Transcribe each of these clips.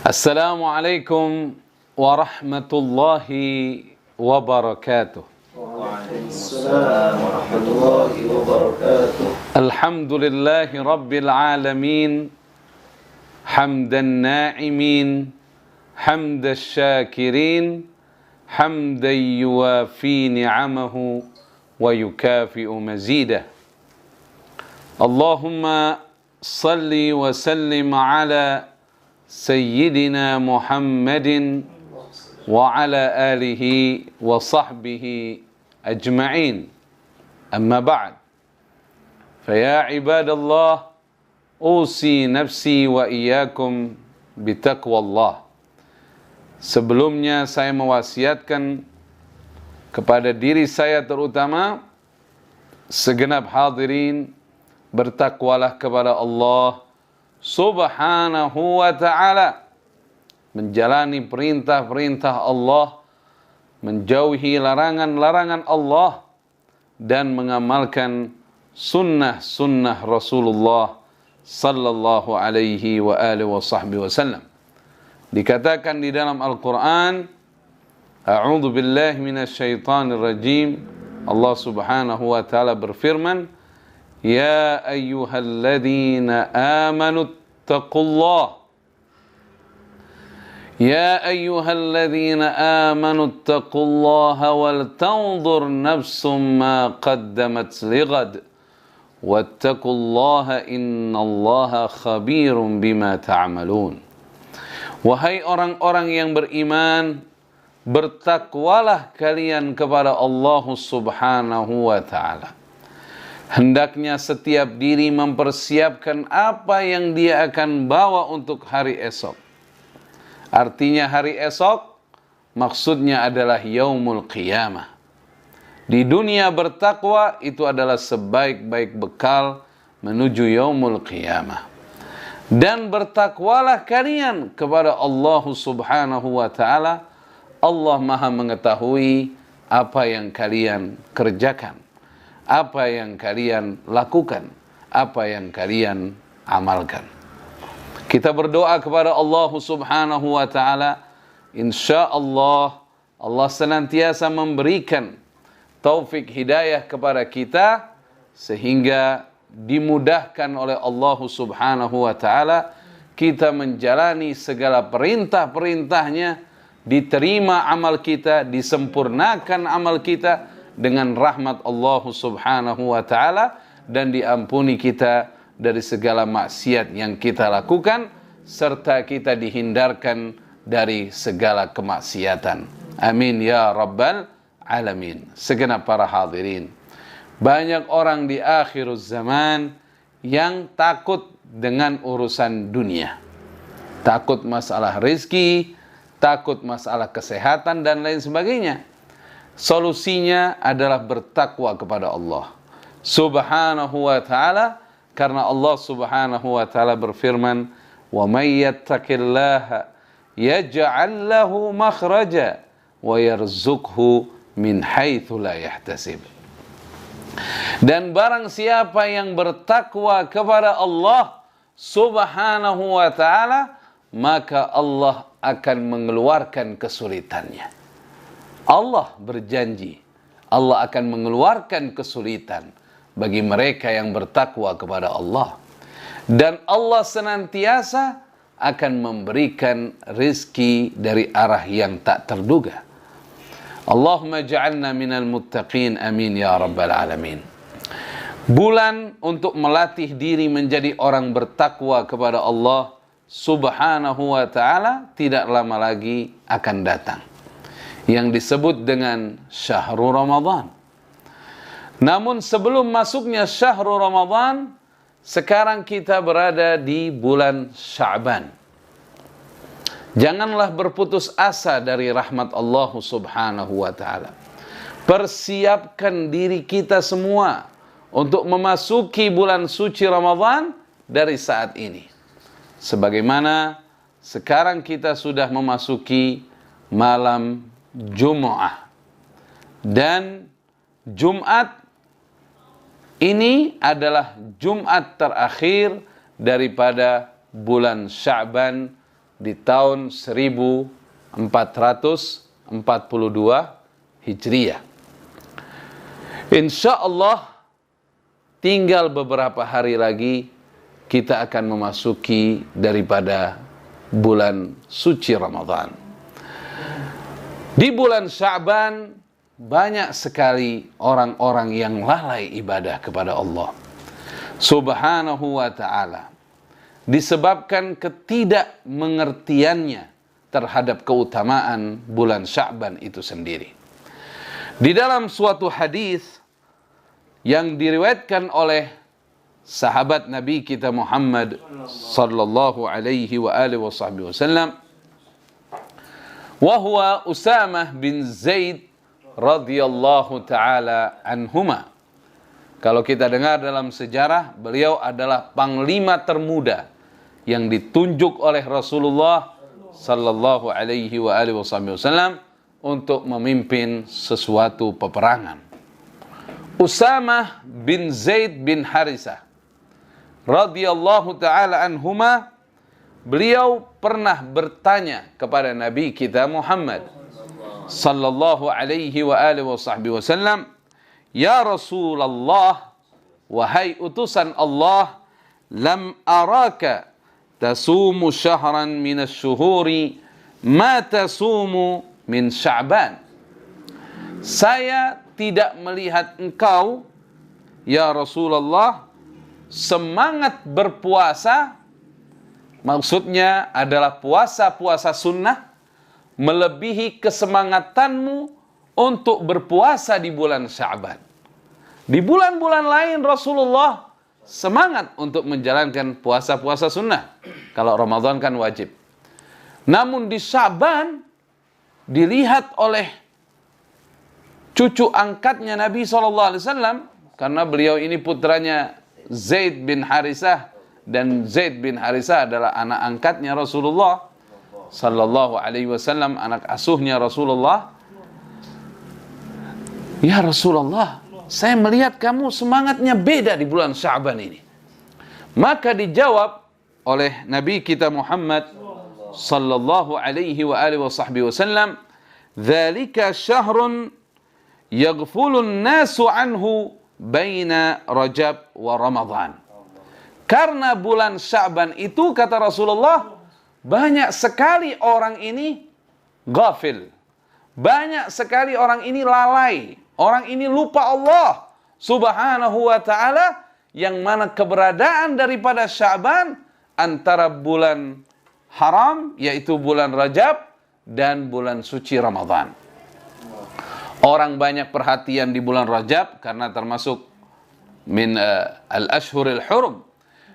Assalamualaikum warahmatullahi wabarakatuh. Waalaikumsalam warahmatullahi wabarakatuh. Alhamdulillahi rabbil alamin. Hamdan na'imin, hamdan syakirin, hamdan yuwafi ni'amahu wa yukafi'u mazidah. Allahumma salli wa sallim ala Sayyidina Muhammadin wa ala alihi wa sahbihi ajma'in. Amma ba'd. Faya ibadallah, usi nafsi wa iyyakum bitaqwallah. Sebelumnya saya mewasiatkan kepada diri saya terutama segenap hadirin, bertakwalah kepada Allah Subhanahu wa ta'ala, menjalani perintah-perintah Allah, menjauhi larangan-larangan Allah, dan mengamalkan sunnah-sunnah Rasulullah sallallahu alaihi wa alihi wa sahbihi wasallam. Dikatakan di dalam Al-Quran, A'udzu billahi minasyaitonir rajim, Allah Subhanahu wa ta'ala berfirman, Ya ayyuhalladzina amanu attaqullah. Ya ayyuhalladzina amanu attaqullaha wal tanzur nafsum ma qaddamat lighad. Wattaqullaha innallaha khabirum bima ta'malun. Wahai orang-orang yang beriman, bertakwalah kalian kepada Allah Subhanahu wa ta'ala. Hendaknya setiap diri mempersiapkan apa yang dia akan bawa untuk hari esok. Artinya hari esok maksudnya adalah yaumul qiyamah. Di dunia bertakwa itu adalah sebaik-baik bekal menuju yaumul qiyamah. Dan bertakwalah kalian kepada Allah Subhanahu wa ta'ala. Allah Maha mengetahui apa yang kalian kerjakan, apa yang kalian lakukan, apa yang kalian amalkan. Kita berdoa kepada Allah Subhanahu wa ta'ala, insyaallah Allah senantiasa memberikan taufik hidayah kepada kita sehingga dimudahkan oleh Allah Subhanahu wa ta'ala kita menjalani segala perintah-perintahnya, diterima amal kita, disempurnakan amal kita dengan rahmat Allah Subhanahu wa ta'ala, dan diampuni kita dari segala maksiat yang kita lakukan, serta kita dihindarkan dari segala kemaksiatan. Amin ya rabbal alamin. Segenap para hadirin, banyak orang di akhir zaman yang takut dengan urusan dunia, takut masalah rezeki, takut masalah kesehatan dan lain sebagainya. Solusinya adalah bertakwa kepada Allah Subhanahu wa ta'ala, karena Allah Subhanahu wa ta'ala berfirman, wa may yattaqillaha yaj'al lahu makhraja wa yarzuqhu min haitsu la yahtasib. Dan barang siapa yang bertakwa kepada Allah Subhanahu wa ta'ala, maka Allah akan mengeluarkan kesulitannya. Allah berjanji, Allah akan mengeluarkan kesulitan bagi mereka yang bertakwa kepada Allah. Dan Allah senantiasa akan memberikan rizki dari arah yang tak terduga. Allahumma ja'alna minal muttaqin, amin ya rabbal alamin. Bulan untuk melatih diri menjadi orang bertakwa kepada Allah Subhanahu wa ta'ala tidak lama lagi akan datang, yang disebut dengan Syahrul Ramadan. Namun sebelum masuknya Syahrul Ramadan, sekarang kita berada di bulan Sya'ban. Janganlah berputus asa dari rahmat Allah Subhanahu wa ta'ala. Persiapkan diri kita semua untuk memasuki bulan suci Ramadan dari saat ini. Sebagaimana sekarang kita sudah memasuki malam Jumu'ah, dan Jumat ini adalah Jumat terakhir daripada bulan Sya'ban di tahun 1442 Hijriah. Insya Allah tinggal beberapa hari lagi kita akan memasuki daripada bulan suci Ramadan. Di bulan Sya'ban banyak sekali orang-orang yang lalai ibadah kepada Allah Subhanahu wa ta'ala, disebabkan ketidakmengertiannya terhadap keutamaan bulan Sya'ban itu sendiri. Di dalam suatu hadis yang diriwayatkan oleh sahabat Nabi kita Muhammad sallallahu alaihi wa alihi wasallam, wa huwa Usamah bin Zaid radhiyallahu taala anhuma. Kalau kita dengar dalam sejarah, beliau adalah panglima termuda yang ditunjuk oleh Rasulullah sallallahu alaihi wa alihi wasallam untuk memimpin sesuatu peperangan. Usamah bin Zaid bin Harisah radhiyallahu taala anhuma, beliau pernah bertanya kepada Nabi kita Muhammad sallallahu alaihi wa alihi wasallam, "Ya Rasulullah, wahai utusan Allah, lam araka tasumu syahran minas syuhuri ma tasumu min Sya'ban." Saya tidak melihat engkau, ya Rasulullah, semangat berpuasa, maksudnya adalah puasa-puasa sunnah, melebihi kesemangatanmu untuk berpuasa di bulan Sya'ban. Di bulan-bulan lain Rasulullah semangat untuk menjalankan puasa-puasa sunnah. Kalau Ramadan kan wajib. Namun di Sya'ban dilihat oleh cucu angkatnya Nabi SAW, karena beliau ini putranya Zaid bin Harisah, dan Zaid bin Harisah adalah anak angkatnya Rasulullah sallallahu alaihi wasallam, anak asuhnya Rasulullah. "Ya Rasulullah, saya melihat kamu semangatnya beda di bulan Sya'ban ini." Maka dijawab oleh Nabi kita Muhammad sallallahu alaihi wa alihi wasallam, "Dzalika syahrun yaghfulun nasu anhu baina Rajab wa Ramadan." Karena bulan Sya'ban itu, kata Rasulullah, banyak sekali orang ini ghafil. Banyak sekali orang ini lalai. Orang ini lupa Allah Subhanahu wa ta'ala, yang mana keberadaan daripada Sya'ban antara bulan haram, yaitu bulan Rajab, dan bulan suci Ramadan. Orang banyak perhatian di bulan Rajab karena termasuk min al-ashhuril hurum,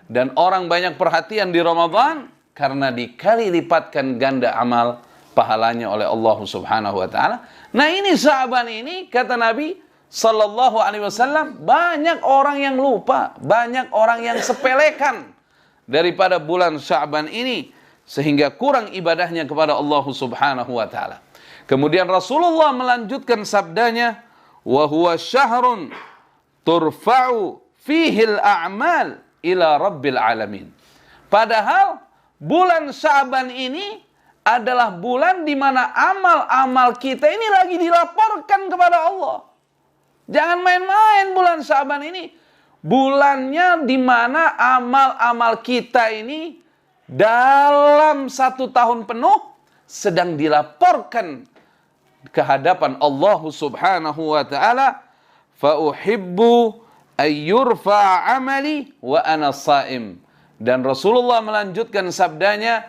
dan orang banyak perhatian di Ramadan karena dikali lipatkan ganda amal pahalanya oleh Allah Subhanahu wa taala. Nah, ini Sya'ban ini, kata Nabi sallallahu alaihi wasallam, banyak orang yang lupa, banyak orang yang sepelekan daripada bulan Sya'ban ini sehingga kurang ibadahnya kepada Allah Subhanahu wa taala. Kemudian Rasulullah melanjutkan sabdanya, "Wa huwa syahrun turfa'u fihi al-a'mal ila rabbil alamin." Padahal bulan Sya'ban ini adalah bulan di mana amal-amal kita ini lagi dilaporkan kepada Allah. Jangan main-main bulan Sya'ban ini. Bulannya di mana amal-amal kita ini dalam 1 tahun penuh sedang dilaporkan ke hadapan Allah Subhanahu wa ta'ala. "Fa uhibbu ayyurfa amali wa ana sha'im." Dan Rasulullah melanjutkan sabdanya,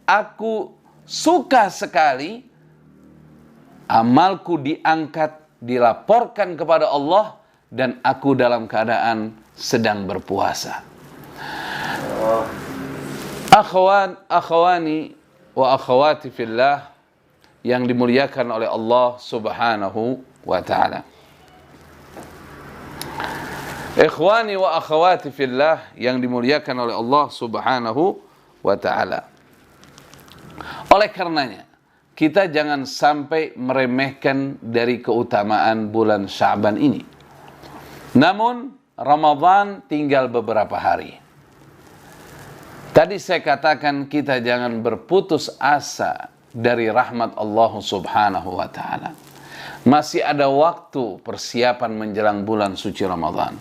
"Aku suka sekali amalku diangkat, dilaporkan kepada Allah, dan aku dalam keadaan sedang berpuasa." Akhwani wa akhwati fillah yang dimuliakan oleh Allah Subhanahu wa ta'ala. Ikhwani wa akhwati fillah yang dimuliakan oleh Allah Subhanahu wa ta'ala. Oleh karenanya, kita jangan sampai meremehkan dari keutamaan bulan Sya'ban ini. Namun, Ramadan tinggal beberapa hari. Tadi saya katakan kita jangan berputus asa dari rahmat Allah Subhanahu wa taala. Masih ada waktu persiapan menjelang bulan suci Ramadan.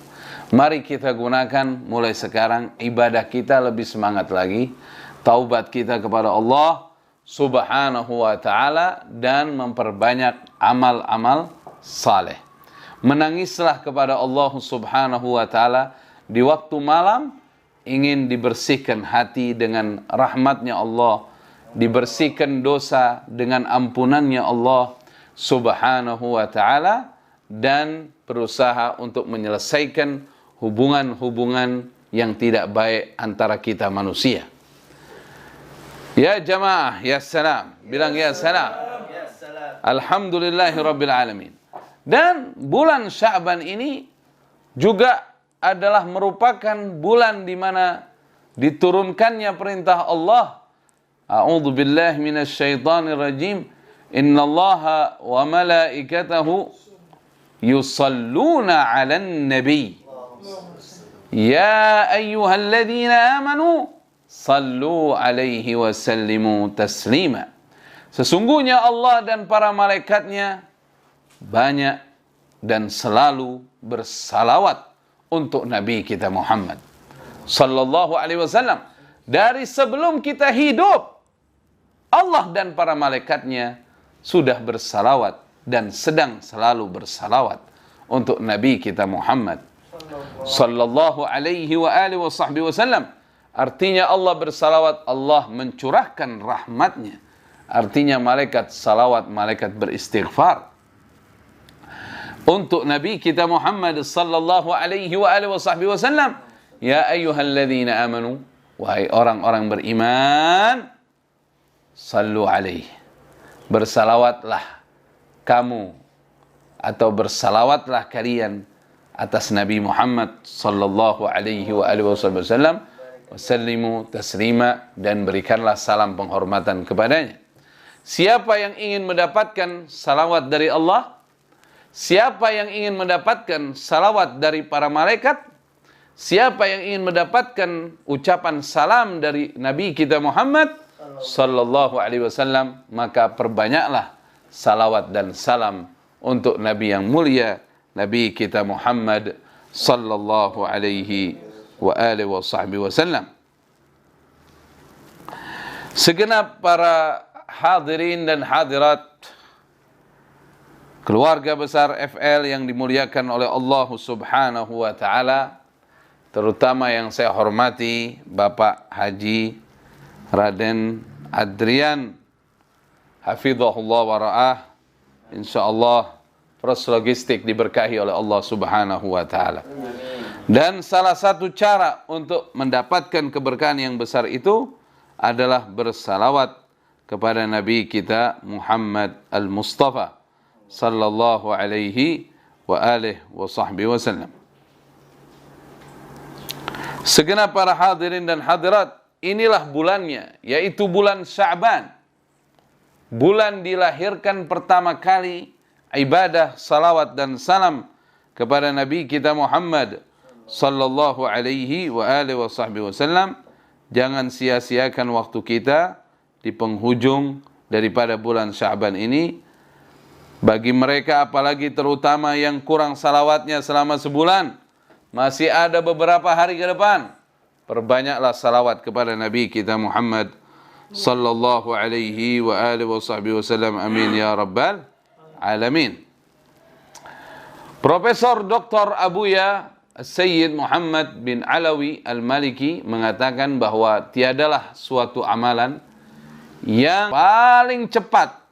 Mari kita gunakan mulai sekarang ibadah kita lebih semangat lagi, taubat kita kepada Allah Subhanahu wa taala dan memperbanyak amal-amal saleh. Menangislah kepada Allah Subhanahu wa taala di waktu malam, ingin dibersihkan hati dengan rahmatnya Allah, dibersihkan dosa dengan ampunannya Allah Subhanahu wa ta'ala, dan berusaha untuk menyelesaikan hubungan-hubungan yang tidak baik antara kita manusia. Ya jamaah, ya salam. Bilang ya salam. Alhamdulillahi Rabbil Alamin. Dan bulan Sya'ban ini juga adalah merupakan bulan di mana diturunkannya perintah Allah. A'udzu billahi minasy syaithanir rajim. Innallaha wa malaikatahu yusalluna 'alan nabi. Ya ayyuhalladzina amanu sallu 'alaihi wa sallimu taslima. Sesungguhnya Allah dan para malaikatnya banyak dan selalu bersalawat untuk Nabi kita Muhammad sallallahu alaihi wasallam. Dari sebelum kita hidup, Allah dan para malaikatnya sudah bersalawat dan sedang selalu bersalawat untuk Nabi kita Muhammad sallallahu alaihi wa alihi wasallam. Artinya Allah bersalawat, Allah mencurahkan rahmatnya. Artinya malaikat salawat, malaikat beristighfar untuk Nabi kita Muhammad sallallahu alaihi wa alihi wasallam. Ya ayyuhalladzina amanu, wahai orang-orang beriman, sallu alaihi, bersalawatlah kamu atau bersalawatlah kalian atas Nabi Muhammad sallallahu alaihi wa alihi wasallam, wasallimu taslima, dan berikanlah salam penghormatan kepadanya. Siapa yang ingin mendapatkan salawat dari Allah, siapa yang ingin mendapatkan salawat dari para malaikat, siapa yang ingin mendapatkan ucapan salam dari Nabi kita Muhammad sallallahu alaihi wasallam, maka perbanyaklah salawat dan salam untuk Nabi yang mulia, Nabi kita Muhammad sallallahu alaihi wa alihi wasallam. Segenap para hadirin dan hadirat keluarga besar FL yang dimuliakan oleh Allah Subhanahu wa taala, terutama yang saya hormati Bapak Haji Raden Adrian hafizahullah wa ra'ah. Insyaallah pros logistik diberkahi oleh Allah Subhanahu wa taala. Dan salah satu cara untuk mendapatkan keberkahan yang besar itu adalah bersalawat kepada Nabi kita Muhammad al-Mustafa sallallahu alaihi wa alihi wa sahbihi wasallam. Segenap para hadirin dan hadirat, inilah bulannya, yaitu bulan Sya'ban. Bulan dilahirkan pertama kali ibadah salawat dan salam kepada Nabi kita Muhammad sallallahu alaihi wa alihi wa sahbihi wasallam. Jangan sia-siakan waktu kita di penghujung daripada bulan Sya'ban ini. Bagi mereka apalagi terutama yang kurang salawatnya selama sebulan, masih ada beberapa hari ke depan, perbanyaklah salawat kepada Nabi kita Muhammad sallallahu alaihi wa alihi wa sahbihi wasallam. Amin ya rabbal alamin. Profesor Dr. Abuya Sayyid Muhammad bin Alawi Al-Maliki mengatakan bahwa tiadalah suatu amalan yang paling cepat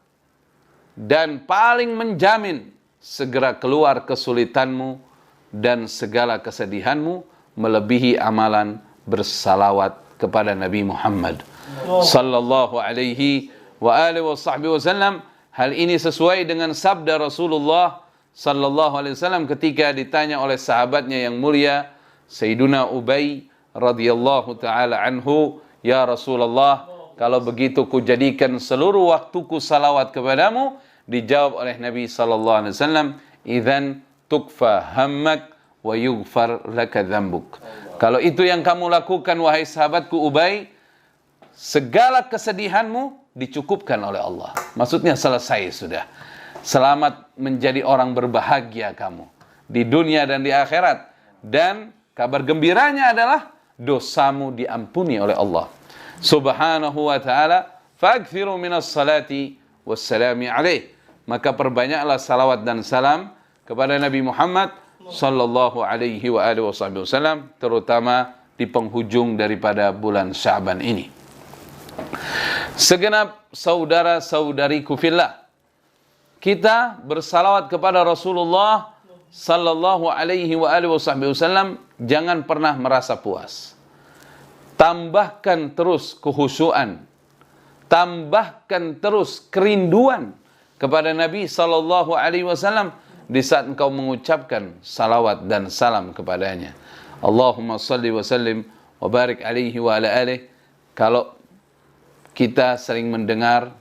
dan paling menjamin segera keluar kesulitanmu dan segala kesedihanmu melebihi amalan bersalawat kepada Nabi Muhammad sallallahu alaihi wa alihi wasallam. Hal ini sesuai dengan sabda Rasulullah sallallahu alaihi wasallam ketika ditanya oleh sahabatnya yang mulia Sayyiduna Ubay radhiyallahu taala anhu, ya Rasulullah, kalau begitu ku jadikan seluruh waktuku salawat kepadamu. Dijawab oleh Nabi sallallahu alaihi wasallam, idzan tukfa hammak wa yughfar laka dzambuk. Kalau itu yang kamu lakukan wahai sahabatku Ubay, segala kesedihanmu dicukupkan oleh Allah. Maksudnya selesai sudah. Selamat menjadi orang berbahagia kamu di dunia dan di akhirat. Dan kabar gembiranya adalah dosamu diampuni oleh Allah Subhanahu wa ta'ala. Fa'akthiru minas salati wassalami alaih. Maka perbanyaklah salawat dan salam kepada Nabi Muhammad sallallahu alaihi wa alihi wasallam, terutama di penghujung daripada bulan Sya'ban ini. Segenap saudara-saudariku fillah, kita bersalawat kepada Rasulullah sallallahu alaihi wa alihi wasallam, jangan pernah merasa puas. Tambahkan terus kekhusyuan, tambahkan terus kerinduan kepada Nabi sallallahu alaihi wasallam di saat engkau mengucapkan salawat dan salam kepadanya. Allahumma salli wa sallim wa barik alaihi wa ala alihi. Kalau kita sering mendengar,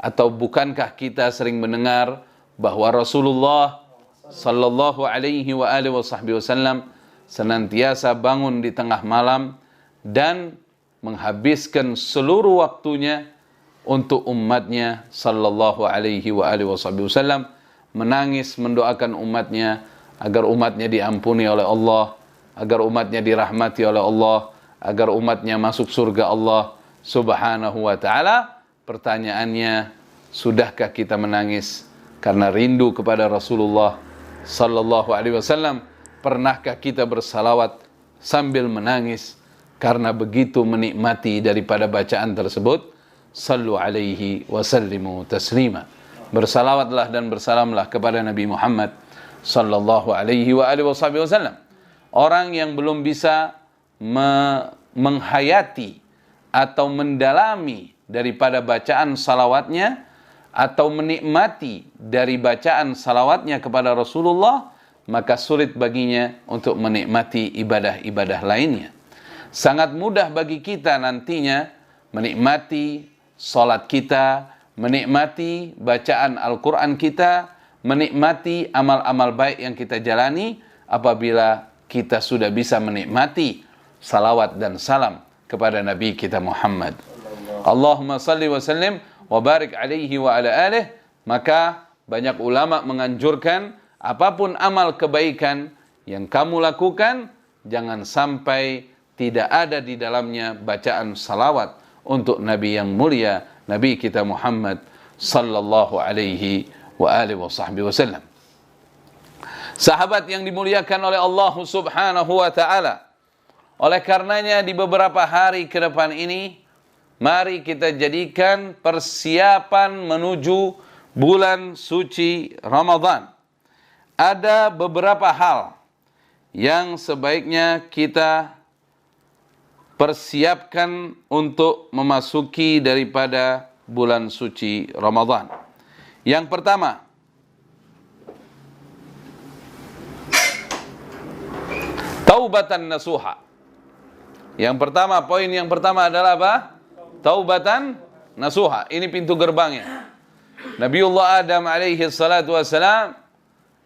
atau bukankah kita sering mendengar bahwa Rasulullah sallallahu alaihi wa alihi wasallam senantiasa bangun di tengah malam dan menghabiskan seluruh waktunya untuk umatnya sallallahu alaihi wa alihi wasallam, menangis mendoakan umatnya agar umatnya diampuni oleh Allah, agar umatnya dirahmati oleh Allah, agar umatnya masuk surga Allah Subhanahu wa ta'ala. Pertanyaannya, sudahkah kita menangis karena rindu kepada Rasulullah sallallahu alaihi wasallam? Pernahkah kita bersalawat sambil menangis karena begitu menikmati daripada bacaan tersebut? Sallu alaihi wa sallimu taslima. Bersalawatlah dan bersalamlah kepada Nabi Muhammad sallallahu alaihi wa alihi wasallam. Orang yang belum bisa menghayati atau mendalami daripada bacaan salawatnya, atau menikmati dari bacaan salawatnya kepada Rasulullah, maka sulit baginya untuk menikmati ibadah-ibadah lainnya. Sangat mudah bagi kita nantinya menikmati salat kita, menikmati bacaan Al-Quran kita, menikmati amal-amal baik yang kita jalani apabila kita sudah bisa menikmati salawat dan salam kepada Nabi kita Muhammad. Allahumma salli wa sallim wa barik alaihi wa ala alihi. Maka banyak ulama menganjurkan apapun amal kebaikan yang kamu lakukan, jangan sampai tidak ada di dalamnya bacaan salawat untuk Nabi yang mulia, Nabi kita Muhammad sallallahu alaihi wa alihi wasallam. Sahabat yang dimuliakan oleh Allah Subhanahu wa ta'ala, oleh karenanya di beberapa hari ke depan ini, mari kita jadikan persiapan menuju bulan suci Ramadan. Ada beberapa hal yang sebaiknya kita persiapkan untuk memasuki daripada bulan suci Ramadan. Yang pertama, taubatan nasuha. Yang pertama, poin yang pertama adalah apa? Taubatan nasuha. Ini pintu gerbangnya. Nabiullah Adam alaihi salatu wassalam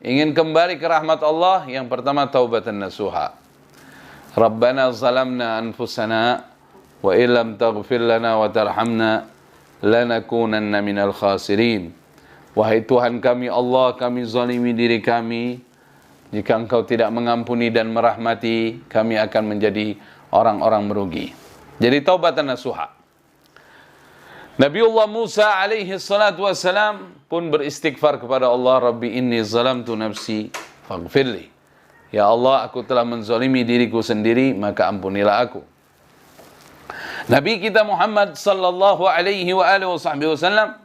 ingin kembali ke rahmat Allah. Yang pertama, taubatan nasuha. Rabbana zalamna anfusana wa illam taghfir lana wa tarhamna lanakunanna minal khasirin. Wahai Tuhan kami Allah, kami zalimi diri kami. Jika Engkau tidak mengampuni dan merahmati, kami akan menjadi orang-orang merugi. Jadi taubatan nasuha. Nabiullah Musa alaihi salatu wassalam pun beristighfar kepada Allah, Rabbi inni zalamtu nafsi faghfirli. Ya Allah, aku telah menzalimi diriku sendiri, maka ampunilah aku. Nabi kita Muhammad sallallahu alaihi wa alihi wasallam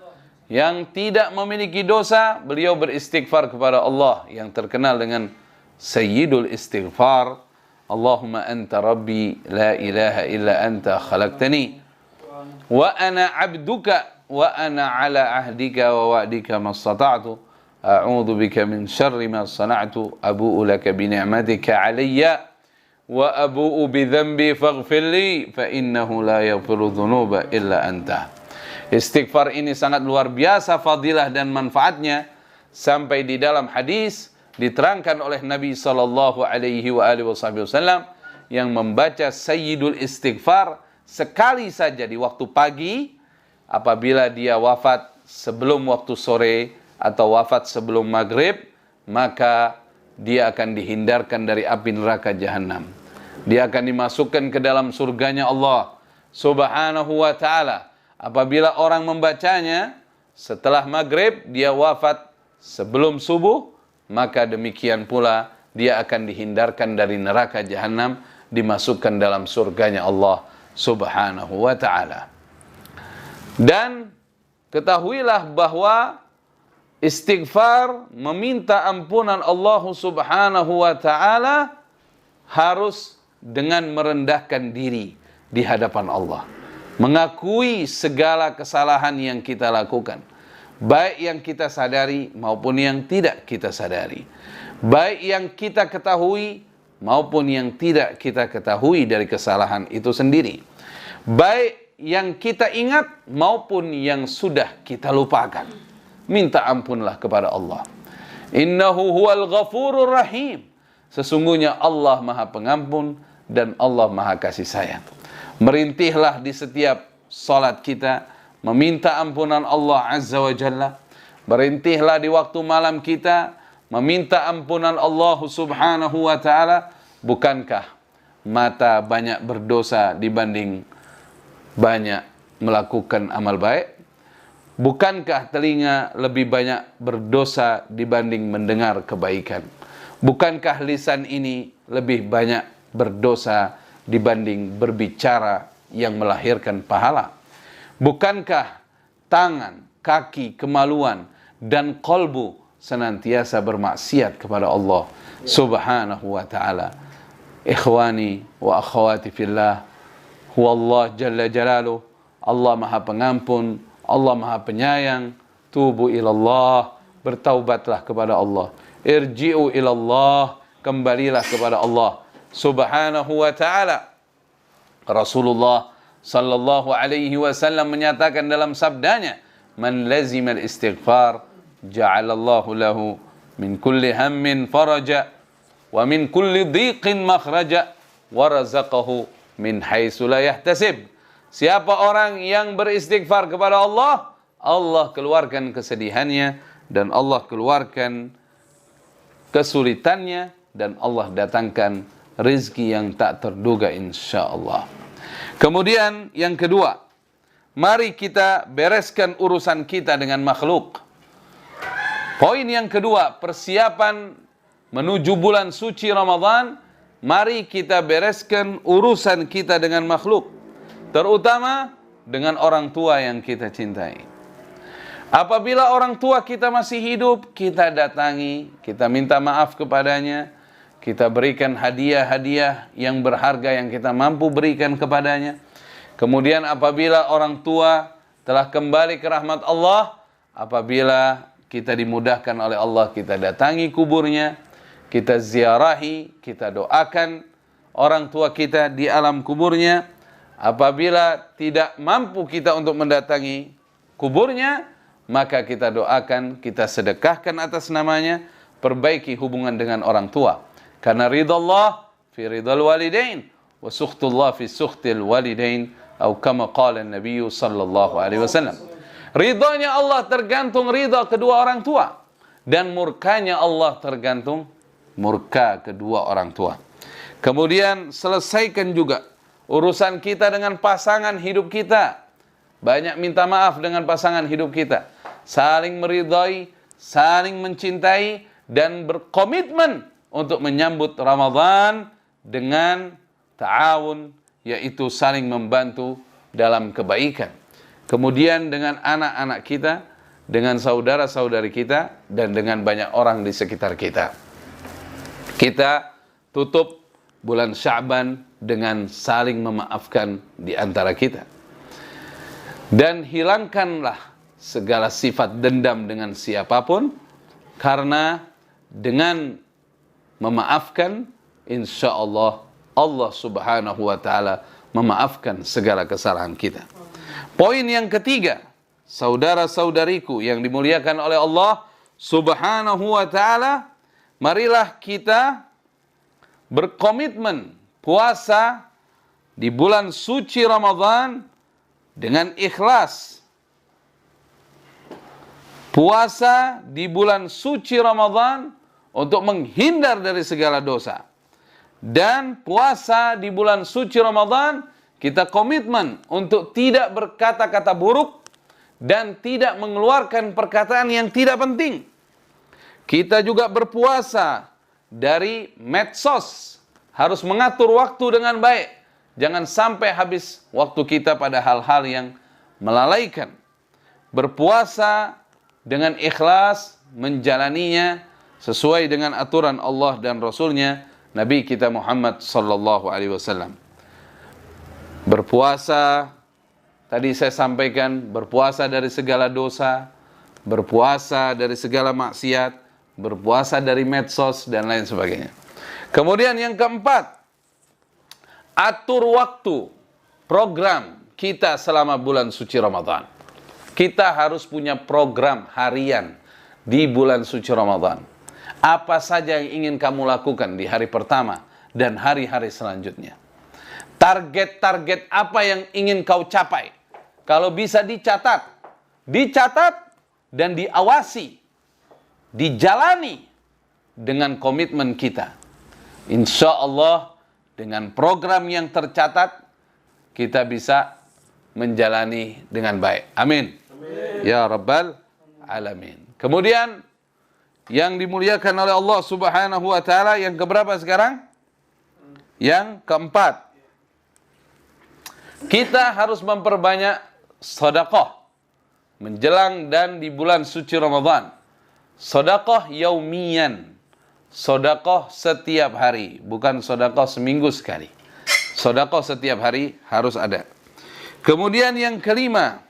yang tidak memiliki dosa, beliau beristighfar kepada Allah yang terkenal dengan Sayyidul Istighfar. Allahumma anta rabbi la ilaha illa anta khalaqtani wa ana abduka wa ana ala ahdika wa wa'dika mastata'tu a'udzu bika min syarri ma sana'tu abu'u laka bi ni'matika 'alayya wa abu'u bi dhanbi faghfir li fa innahu la yaghfiru dhunuba illa anta. Istighfar ini sangat luar biasa fadilah dan manfaatnya, sampai di dalam hadis diterangkan oleh Nabi sallallahu alaihi wa alihi wasallam yang membaca Sayyidul Istighfar sekali saja di waktu pagi, apabila dia wafat sebelum waktu sore atau wafat sebelum maghrib, maka dia akan dihindarkan dari api neraka jahanam. Dia akan dimasukkan ke dalam surganya Allah Subhanahu wa ta'ala. Apabila orang membacanya setelah maghrib, dia wafat sebelum subuh, maka demikian pula dia akan dihindarkan dari neraka jahanam, dimasukkan dalam surganya Allah Subhanahu wa ta'ala. Dan ketahuilah bahwa istighfar, meminta ampunan Allah Subhanahu wa ta'ala, harus dengan merendahkan diri di hadapan Allah, mengakui segala kesalahan yang kita lakukan, baik yang kita sadari maupun yang tidak kita sadari, baik yang kita ketahui maupun yang tidak kita ketahui dari kesalahan itu sendiri, baik yang kita ingat maupun yang sudah kita lupakan. Minta ampunlah kepada Allah. Innahu huwal ghafurur rahim. Sesungguhnya Allah Maha Pengampun dan Allah Maha Kasih Sayang. Merintihlah di setiap salat kita meminta ampunan Allah Azza wa Jalla. Merintihlah di waktu malam kita meminta ampunan Allah Subhanahu wa ta'ala. Bukankah mata banyak berdosa dibanding banyak melakukan amal baik? Bukankah telinga lebih banyak berdosa dibanding mendengar kebaikan? Bukankah lisan ini lebih banyak berdosa dibanding berbicara yang melahirkan pahala? Bukankah tangan, kaki, kemaluan, dan kolbu senantiasa bermaksiat kepada Allah Subhanahu wa ta'ala? Ikhwani wa akhwati fillah, huwallah jalla jalaluh, Allah Maha Pengampun, Allah Maha Penyayang. Tubu ilallah, bertaubatlah kepada Allah. Irji'u ilallah, kembalilah kepada Allah Subhanahu wa ta'ala. Rasulullah sallallahu alaihi wasallam menyatakan dalam sabdanya, man lazimal istighfar ja'alallahu lahu min kulli hammin faraja wa min kulli dhiqin makhraja wa razaqahu min haitsu la yahtasib. Siapa orang yang beristighfar kepada Allah, Allah keluarkan kesedihannya dan Allah keluarkan kesulitannya dan Allah datangkan rezeki yang tak terduga insyaallah. Kemudian yang kedua, mari kita bereskan urusan kita dengan makhluk. Poin yang kedua, persiapan menuju bulan suci Ramadan, mari kita bereskan urusan kita dengan makhluk, terutama dengan orang tua yang kita cintai. Apabila orang tua kita masih hidup, kita datangi, kita minta maaf kepadanya, kita berikan hadiah-hadiah yang berharga yang kita mampu berikan kepadanya. Kemudian apabila orang tua telah kembali ke rahmat Allah, apabila kita dimudahkan oleh Allah, kita datangi kuburnya, kita ziarahi, kita doakan orang tua kita di alam kuburnya. Apabila tidak mampu kita untuk mendatangi kuburnya, maka kita doakan, kita sedekahkan atas namanya, perbaiki hubungan dengan orang tua. Karena ridha Allah fi ridhal walidain wa sukhtullah fi sukhtil walidain, atau kama qala Nabi sallallahu alaihi wasallam. Ridhanya Allah tergantung ridha kedua orang tua, dan murkanya Allah tergantung murka kedua orang tua. Kemudian selesaikan juga urusan kita dengan pasangan hidup kita. Banyak minta maaf dengan pasangan hidup kita. Saling meridai, saling mencintai, dan berkomitmen untuk menyambut Ramadan dengan ta'awun, yaitu saling membantu dalam kebaikan. Kemudian dengan anak-anak kita, dengan saudara-saudari kita, dan dengan banyak orang di sekitar kita. Kita tutup bulan Sya'ban dengan saling memaafkan di antara kita. Dan hilangkanlah segala sifat dendam dengan siapapun, karena dengan memaafkan, insya Allah, Allah Subhanahu wa ta'ala memaafkan segala kesalahan kita. Poin yang ketiga, saudara-saudariku yang dimuliakan oleh Allah Subhanahu wa ta'ala, marilah kita berkomitmen puasa di bulan suci Ramadan dengan ikhlas. Puasa di bulan suci Ramadan untuk menghindar dari segala dosa. Dan puasa di bulan suci Ramadan, kita komitmen untuk tidak berkata-kata buruk dan tidak mengeluarkan perkataan yang tidak penting. Kita juga berpuasa dari medsos, harus mengatur waktu dengan baik. Jangan sampai habis waktu kita pada hal-hal yang melalaikan. Berpuasa dengan ikhlas, menjalaninya sesuai dengan aturan Allah dan Rasulnya, Nabi kita Muhammad sallallahu alaihi wasallam. Berpuasa, tadi saya sampaikan, berpuasa dari segala dosa, berpuasa dari segala maksiat, berpuasa dari medsos dan lain sebagainya. Kemudian yang keempat, atur waktu program kita selama bulan suci Ramadan. Kita harus punya program harian di bulan suci Ramadan. Apa saja yang ingin kamu lakukan di hari pertama dan hari-hari selanjutnya. Target-target apa yang ingin kau capai. Kalau bisa dicatat dan diawasi, dijalani dengan komitmen kita. Insya Allah dengan program yang tercatat, kita bisa menjalani dengan baik. Amin. Ya Rabbal Alamin. Kemudian yang dimuliakan oleh Allah Subhanahu wa taala, yang keberapa sekarang? Yang keempat. Kita harus memperbanyak sedekah menjelang dan di bulan suci Ramadan. Sedekah yaumiyan. Sedekah setiap hari, bukan sedekah seminggu sekali. Sedekah setiap hari harus ada. Kemudian yang kelima,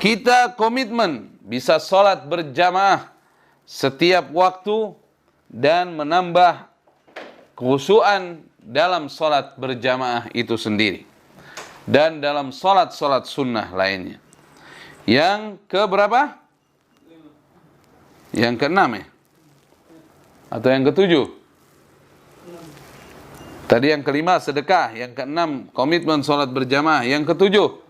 kita komitmen bisa sholat berjamaah setiap waktu dan menambah kekhusyuan dalam sholat berjamaah itu sendiri. Dan dalam sholat-sholat sunnah lainnya. Yang keberapa? Yang keenam ya? Atau yang ketujuh? Tadi yang kelima sedekah, yang keenam komitmen sholat berjamaah, yang ketujuh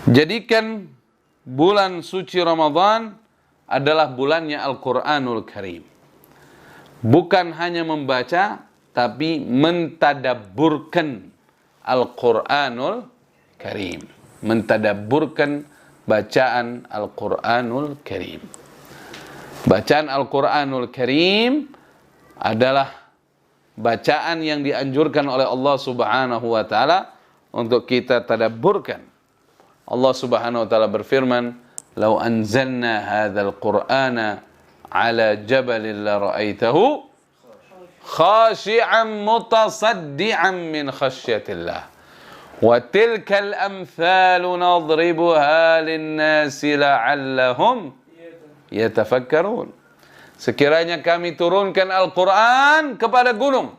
jadikan bulan suci Ramadan adalah bulannya Al-Quranul Karim. Bukan hanya membaca, tapi mentadabburkan Al-Quranul Karim. Mentadabburkan bacaan Al-Quranul Karim. Bacaan Al-Quranul Karim adalah bacaan yang dianjurkan oleh Allah Subhanahu wa taala untuk kita tadabburkan. Allah Subhanahu wa taala berfirman, "Lau anzalna hadzal Qur'ana 'ala jabalin la ra'aitahu khashi'an mutasaddian min khasyatillah. Wa tilkal amthalu nadribuha lin-nasi la'allahum yatafakkarun." Sekiranya kami turunkan Al-Quran kepada gunung,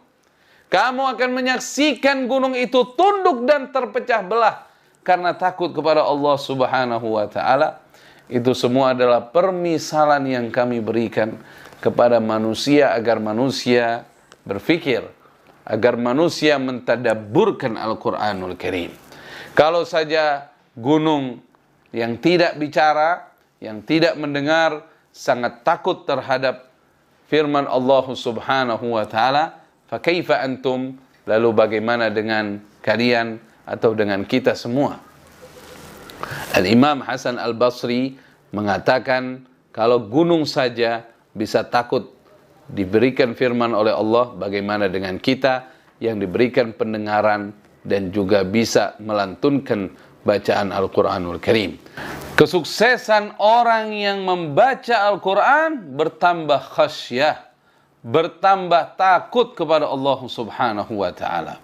kamu akan menyaksikan gunung itu tunduk dan terpecah belah karena takut kepada Allah Subhanahu wa taala. Itu semua adalah permisalan yang kami berikan kepada manusia agar manusia berfikir, agar manusia mentadabburkan Al-Quranul Karim. Kalau saja gunung yang tidak bicara, yang tidak mendengar, sangat takut terhadap firman Allah Subhanahu wa taala, fa kaifa antum, lalu bagaimana dengan kalian atau dengan kita semua? Al-Imam Hasan Al-Basri mengatakan, kalau gunung saja bisa takut diberikan firman oleh Allah, bagaimana dengan kita yang diberikan pendengaran dan juga bisa melantunkan bacaan Al-Quranul Karim. Kesuksesan orang yang membaca Al-Quran bertambah khasyah, bertambah takut kepada Allah Subhanahu wa ta'ala.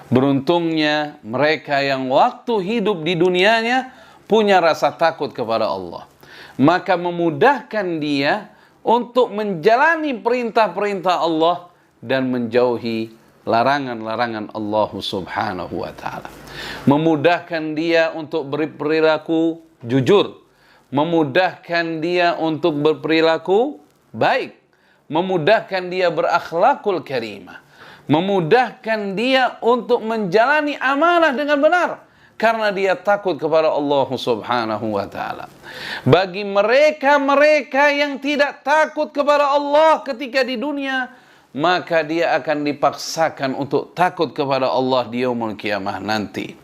Beruntungnya mereka yang waktu hidup di dunianya punya rasa takut kepada Allah. Maka memudahkan dia untuk menjalani perintah-perintah Allah dan menjauhi larangan-larangan Allah Subhanahu wa ta'ala. Memudahkan dia untuk berperilaku jujur, memudahkan dia untuk berperilaku baik, memudahkan dia berakhlakul karimah, memudahkan dia untuk menjalani amanah dengan benar, karena dia takut kepada Allah Subhanahu wa ta'ala. Bagi mereka-mereka yang tidak takut kepada Allah ketika di dunia, maka dia akan dipaksakan untuk takut kepada Allah di yaumul qiyamah nanti.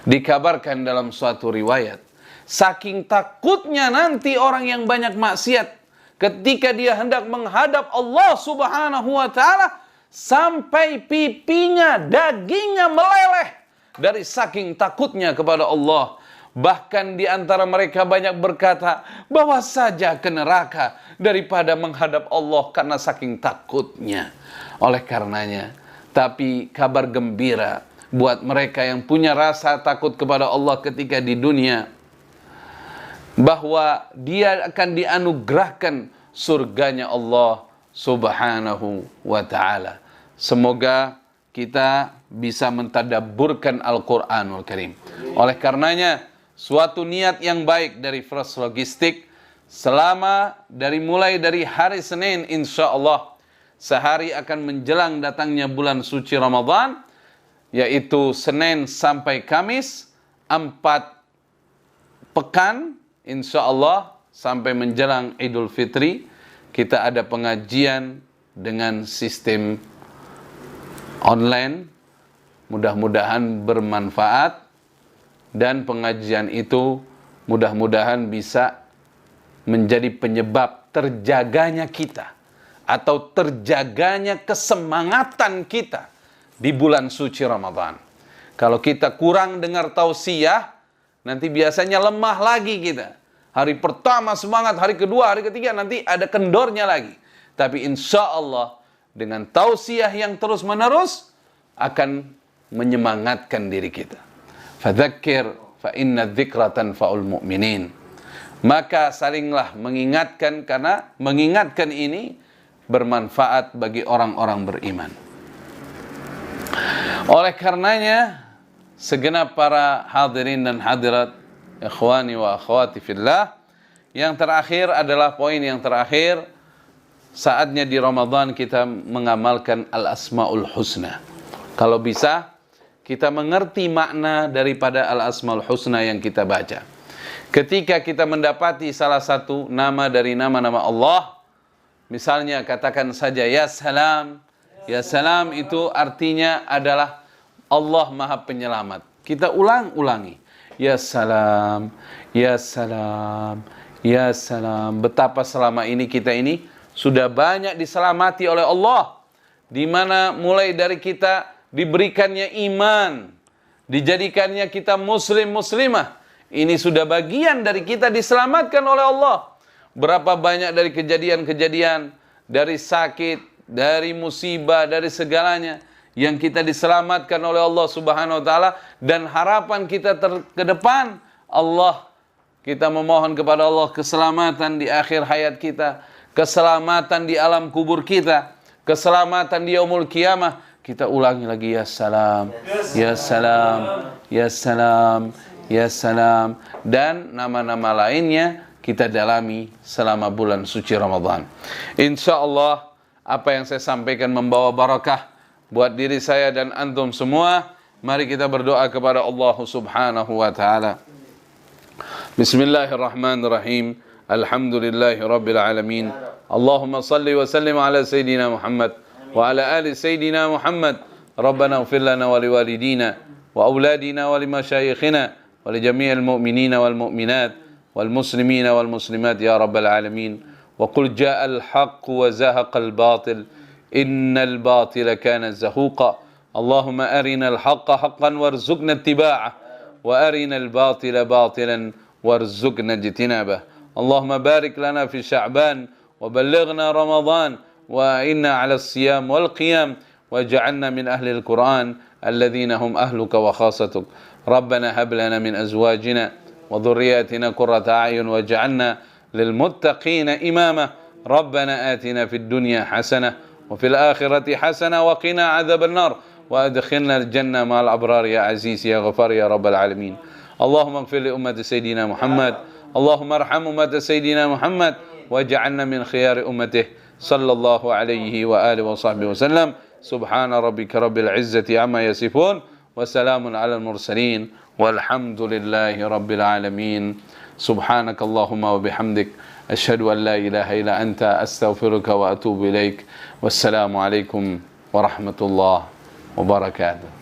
Dikabarkan dalam suatu riwayat, saking takutnya nanti orang yang banyak maksiat ketika dia hendak menghadap Allah Subhanahu wa ta'ala, sampai pipinya, dagingnya meleleh dari saking takutnya kepada Allah. Bahkan di antara mereka banyak berkata, bawa saja ke neraka daripada menghadap Allah karena saking takutnya. Oleh karenanya, tapi kabar gembira buat mereka yang punya rasa takut kepada Allah ketika di dunia, bahwa dia akan dianugerahkan surganya Allah Subhanahu wa ta'ala. Semoga kita bisa mentadabburkan Al-Quranul Karim. Oleh karenanya, suatu niat yang baik dari First Logistik, selama mulai dari hari Senin insya Allah, sehari akan menjelang datangnya bulan suci Ramadan, yaitu Senin sampai Kamis, 4 pekan insya Allah sampai menjelang Idul Fitri, kita ada pengajian dengan sistem online. Mudah-mudahan bermanfaat, dan pengajian itu mudah-mudahan bisa menjadi penyebab terjaganya kita atau terjaganya kesemangatan kita di bulan suci Ramadan. Kalau kita kurang dengar tausiah, nanti biasanya lemah lagi kita. Hari pertama semangat, hari kedua, hari ketiga nanti ada kendornya lagi. Tapi insya Allah dengan tausiah yang terus menerus akan menyemangatkan diri kita. Fadzakir fa inna dzikra tanfa'ul mu'minin. Maka salinglah mengingatkan, karena mengingatkan ini bermanfaat bagi orang-orang beriman. Oleh karenanya, segenap para hadirin dan hadirat, ikhwani wa akhwati fillah, yang terakhir adalah poin yang terakhir, saatnya di Ramadan kita mengamalkan al-asmaul husna. Kalau bisa kita mengerti makna daripada al-asmaul husna yang kita baca. Ketika kita mendapati salah satu nama dari nama-nama Allah, misalnya katakan saja ya salam. Ya salam itu artinya adalah Allah Maha Penyelamat. Kita ulangi. Ya salam, ya salam, ya salam. Betapa selama ini kita ini sudah banyak diselamati oleh Allah, di mana mulai dari kita diberikannya iman, dijadikannya kita muslim muslimah. Ini sudah bagian dari kita diselamatkan oleh Allah. Berapa banyak dari kejadian-kejadian, dari sakit, dari musibah, dari segalanya yang kita diselamatkan oleh Allah Subhanahu wa taala, dan harapan kita ke depan Allah, kita memohon kepada Allah keselamatan di akhir hayat kita, keselamatan di alam kubur kita, keselamatan di yaumul qiyamah. Kita ulangi lagi ya salam, ya salam, ya salam, ya salam, dan nama-nama lainnya kita dalami selama bulan suci Ramadan. Insya Allah apa yang saya sampaikan membawa barakah buat diri saya dan antum semua. Mari kita berdoa kepada Allah Subhanahu wa taala. Bismillahirrahmanirrahim. Alhamdulillahi rabbil alamin. Allahumma salli wa sallim ala sayyidina Muhammad wa ala ali sayyidina Muhammad. Rabbana ighfir lana wa liwalidina wa auladina wa limashayikhina wa lijami'il mu'minina wal mu'minat wal muslimina wal muslimat ya rabbal alamin. Wa qul ja'al haqq wa zahaqal batil innal batila kana zahuqa. Allahumma arina al-haqqa haqqan warzuqna ittiba'ah wa arina al-batila batilan warzuqna ijtinabah. Allahumma barik lana fi Sya'ban wa ballighna Ramadan wa inna 'ala as-siyam wal qiyam waj'alna min ahli al-Qur'an alladhina hum ahluka wa khasatuk. Rabbana hab lana min azwajina wa dhurriyyatina qurrata a'yun waj'alna lil muttaqina imama. Rabbana atina fid dunya hasanah wa fil akhirati hasanah wa qina 'adzaban nar wa adkhilna al-jannah ma'al abrar ya aziz ya ghafar ya rabbal alamin. Allahumma ighfir li ummati sayyidina Muhammad. Allahumma arham ummati sayyidina Muhammad waj'alna min khiyari ummatihi sallallahu alaihi wa alihi wa sahbihi wasallam. Subhana rabbika rabbil izzati amma yasifun. Wassalamun ala al-mursalin. Walhamdulillahi rabbil alamin. Subhanakallahumma wa bihamdik. Asyhadu an la ilaha illa anta astaghfiruka wa atubu ilaik. Wassalamu alaikum warahmatullahi wabarakatuh.